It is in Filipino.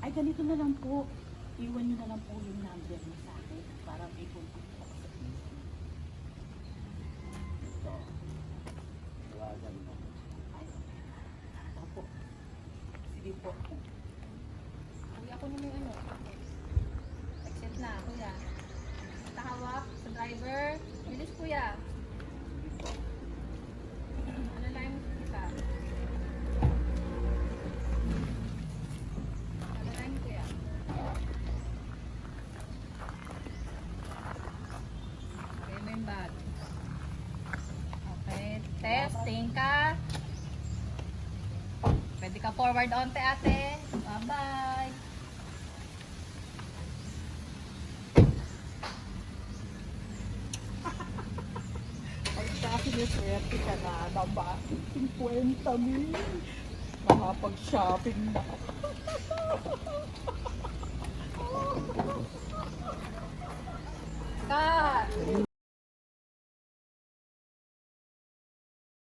Ay, ganito na lang po. Iwan nyo na lang po yung number mo sa akin para may contact ako sa inyo. Ito. Tawagan mo. Ay, opo. Sige po. Kuya, ako naman yung ano. Exit na, kuya. Tahawak sa driver. Bilis, kuya. Alalayan mo kita. Alalayan mo, kuya. Okay mo yung bag. Okay. Testing ka. Pwede ka forward onte, ate. Bye-bye. Ay, sa akin yung swerte ka na naman. 50,000. Makapag-shopping na. Cut!